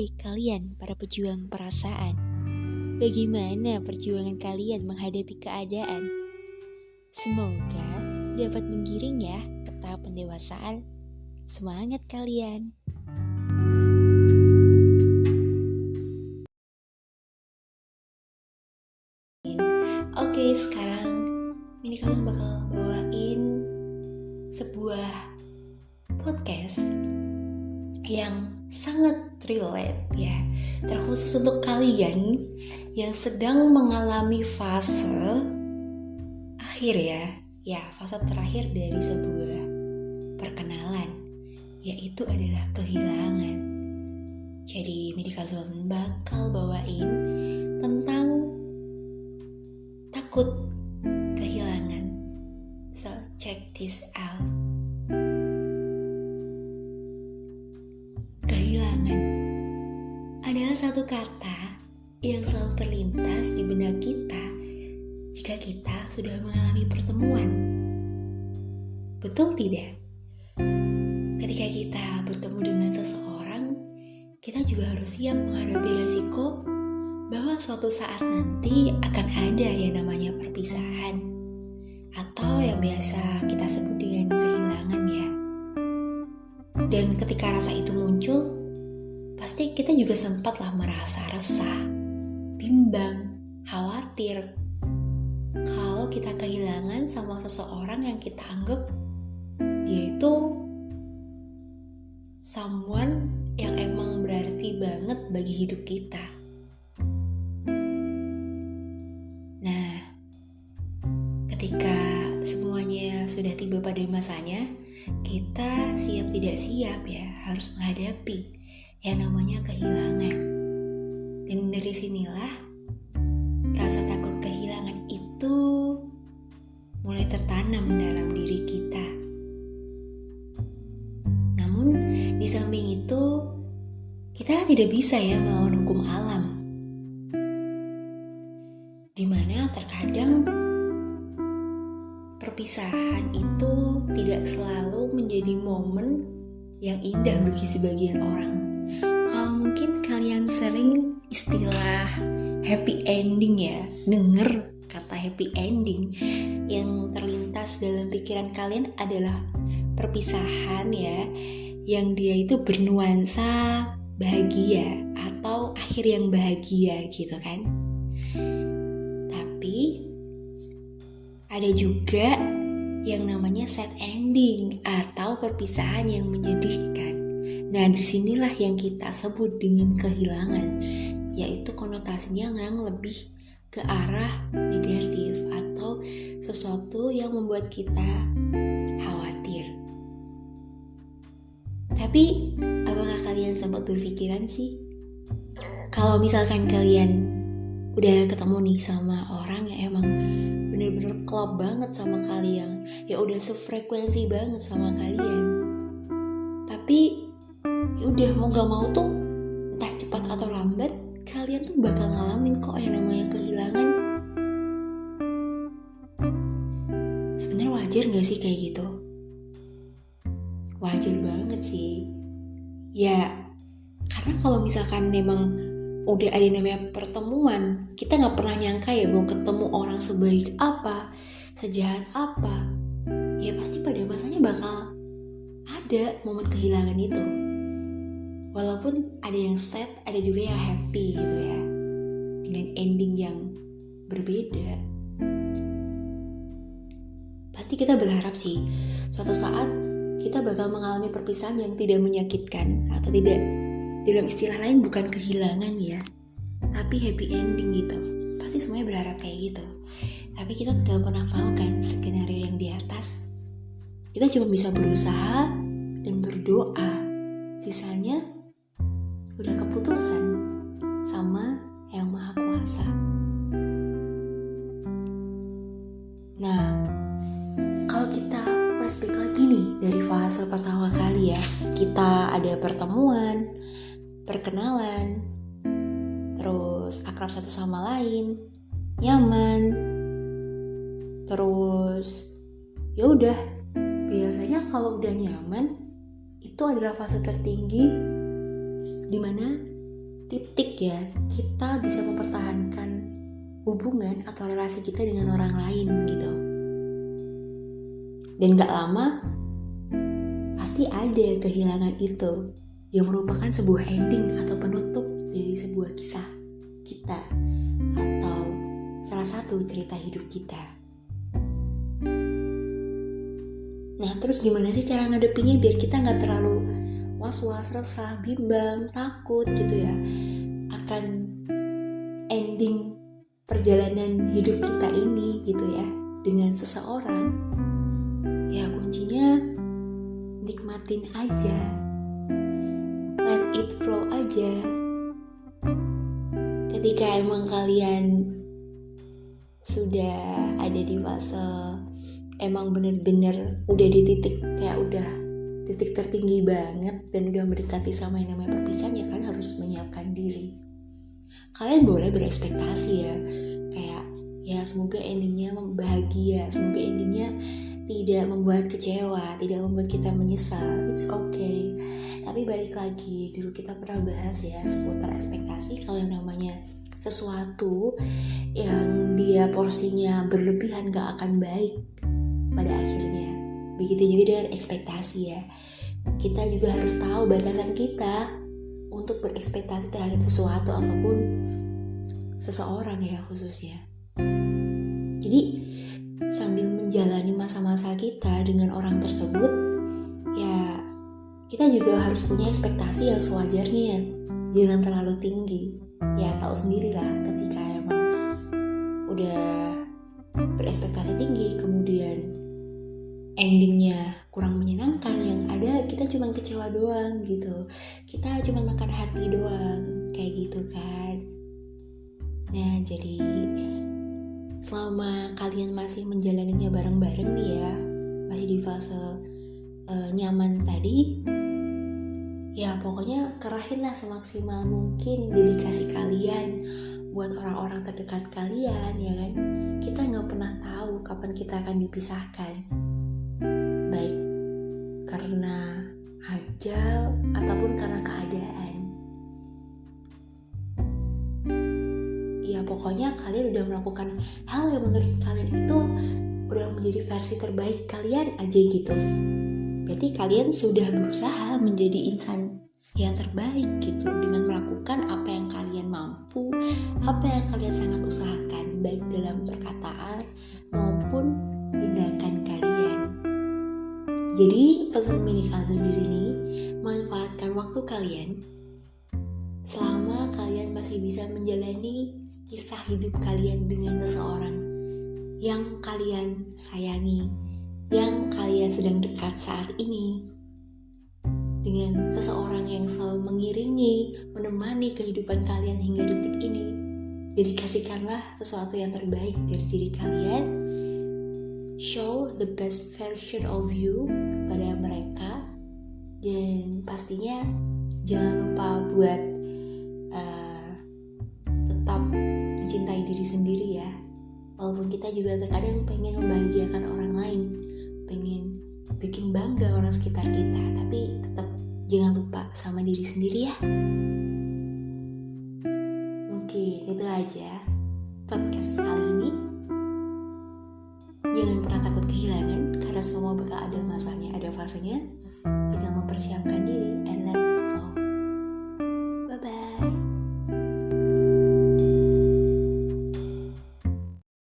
Hai kalian para pejuang perasaan, bagaimana perjuangan kalian menghadapi keadaan? Semoga dapat menggiring ya ke tahap pendewasaan. Semangat kalian! Oke, sekarang ini kalian bakal bawain sebuah podcast yang sangat relate ya, terkhusus untuk kalian yang sedang mengalami fase akhir fase terakhir dari sebuah perkenalan, yaitu adalah kehilangan. Jadi Medical Zone bakal bawain tentang takut kehilangan. So check this out. Kehilangan adalah satu kata yang selalu terlintas di benak kita jika kita sudah mengalami pertemuan. Betul tidak? Ketika kita bertemu dengan seseorang, kita juga harus siap menghadapi resiko bahwa suatu saat nanti akan ada yang namanya perpisahan, atau yang biasa kita sebut dengan kehilangan ya. Dan ketika rasa itu muncul, pasti kita juga sempatlah merasa resah, bimbang, khawatir kalau kita kehilangan sama seseorang yang kita anggap dia itu someone yang emang berarti banget bagi hidup kita. Nah, ketika semuanya sudah tiba pada masanya, kita siap tidak siap ya harus menghadapi yang namanya kehilangan. Dan dari sinilah rasa takut kehilangan itu mulai tertanam dalam diri kita. Namun di samping itu kita tidak bisa ya melawan hukum alam, dimana terkadang perpisahan itu tidak selalu menjadi momen yang indah bagi sebagian orang. Kalau mungkin kalian sering istilah happy ending ya, denger kata happy ending, yang terlintas dalam pikiran kalian adalah perpisahan ya, yang dia itu bernuansa bahagia atau akhir yang bahagia gitu kan. Tapi ada juga yang namanya sad ending atau perpisahan yang menyedihkan. Nah, disinilah yang kita sebut dengan kehilangan, yaitu konotasinya yang lebih ke arah negatif atau sesuatu yang membuat kita khawatir. Tapi apakah kalian sempat berpikiran sih, kalau misalkan kalian udah ketemu nih sama orang yang emang bener-bener klop banget sama kalian, ya udah sefrekuensi banget sama kalian, tapi ya udah mau gak mau tuh entah cepat atau lambat kalian tuh bakal ngalamin kok yang namanya kehilangan. Sebenarnya wajar gak sih kayak gitu? Wajar banget sih ya, karena kalau misalkan memang udah ada namanya pertemuan, kita gak pernah nyangka ya mau ketemu orang sebaik apa, sejahat apa, ya pasti pada masanya bakal ada momen kehilangan itu. Walaupun ada yang sad, ada juga yang happy gitu ya, dengan ending yang berbeda. Pasti kita berharap sih suatu saat kita bakal mengalami perpisahan yang tidak menyakitkan, atau tidak, dalam istilah lain bukan kehilangan ya, tapi happy ending gitu. Pasti semuanya berharap kayak gitu. Tapi kita gak pernah tahu kan skenario yang di atas. Kita cuma bisa berusaha dan berdoa. Sisanya udah keputusan sama Yang Maha Kuasa. Nah, kalau kita flashback lagi nih dari fase pertama kali ya, kita ada pertemuan, perkenalan, terus akrab satu sama lain, nyaman, terus ya udah. Biasanya kalau udah nyaman itu adalah fase tertinggi, dimana titik ya kita bisa mempertahankan hubungan atau relasi kita dengan orang lain gitu. Dan gak lama pasti ada kehilangan itu yang merupakan sebuah ending atau penutup dari sebuah kisah kita atau salah satu cerita hidup kita. Nah, terus gimana sih cara ngadepinnya biar kita gak terlalu was-was, resah, bimbang, takut gitu ya akan ending perjalanan hidup kita ini gitu ya dengan seseorang. Ya kuncinya nikmatin aja, let it flow aja. Ketika emang kalian sudah ada di fase emang bener-bener udah di titik kayak udah titik tertinggi banget dan udah mendekati sama yang namanya perpisahan, ya kan harus menyiapkan diri. Kalian boleh berekspektasi ya, kayak ya semoga endingnya bahagia, semoga endingnya tidak membuat kecewa, tidak membuat kita menyesal. It's okay. Tapi balik lagi, dulu kita pernah bahas ya seputar ekspektasi. Kalau yang namanya sesuatu yang dia porsinya berlebihan gak akan baik pada akhirnya. Begitu juga dengan ekspektasi ya. Kita juga harus tahu batasan kita untuk berekspektasi terhadap sesuatu ataupun seseorang ya khususnya. Jadi sambil menjalani masa-masa kita dengan orang tersebut, ya kita juga harus punya ekspektasi yang sewajarnya. Jangan terlalu tinggi. Ya tahu sendirilah ketika emang udah berekspektasi tinggi kemudian endingnya kurang menyenangkan, yang ada kita cuma kecewa doang gitu, kita cuma makan hati doang kayak gitu kan. Nah jadi selama kalian masih menjalaninya bareng-bareng nih ya, masih di fase nyaman tadi, ya pokoknya kerahinlah semaksimal mungkin dedikasi kalian buat orang-orang terdekat kalian ya kan. Kita nggak pernah tahu kapan kita akan dipisahkan, baik karena ajal ataupun karena keadaan. Ya pokoknya kalian udah melakukan hal yang menurut kalian itu udah menjadi versi terbaik kalian aja gitu. Berarti kalian sudah berusaha menjadi insan yang terbaik gitu dengan melakukan apa yang kalian mampu, apa yang kalian sangat usahakan, baik dalam perkataan maupun tindakan kalian. Jadi pesan mini Kazum di sini, manfaatkan waktu kalian selama kalian masih bisa menjalani kisah hidup kalian dengan seseorang yang kalian sayangi, yang kalian sedang dekat saat ini, dengan seseorang yang selalu mengiringi, menemani kehidupan kalian hingga detik ini. Dedikasikanlah sesuatu yang terbaik dari diri kalian. Show the best version of you kepada mereka. Dan pastinya jangan lupa buat tetap mencintai diri sendiri ya. Walaupun kita juga terkadang pengen membahagiakan orang lain, pengen bikin bangga orang sekitar kita, tapi tetap jangan lupa sama diri sendiri ya. Mungkin itu aja podcast kali ini. Jangan pernah takut kehilangan, karena semua bakal ada masanya, ada fasenya. Tinggal mempersiapkan diri and let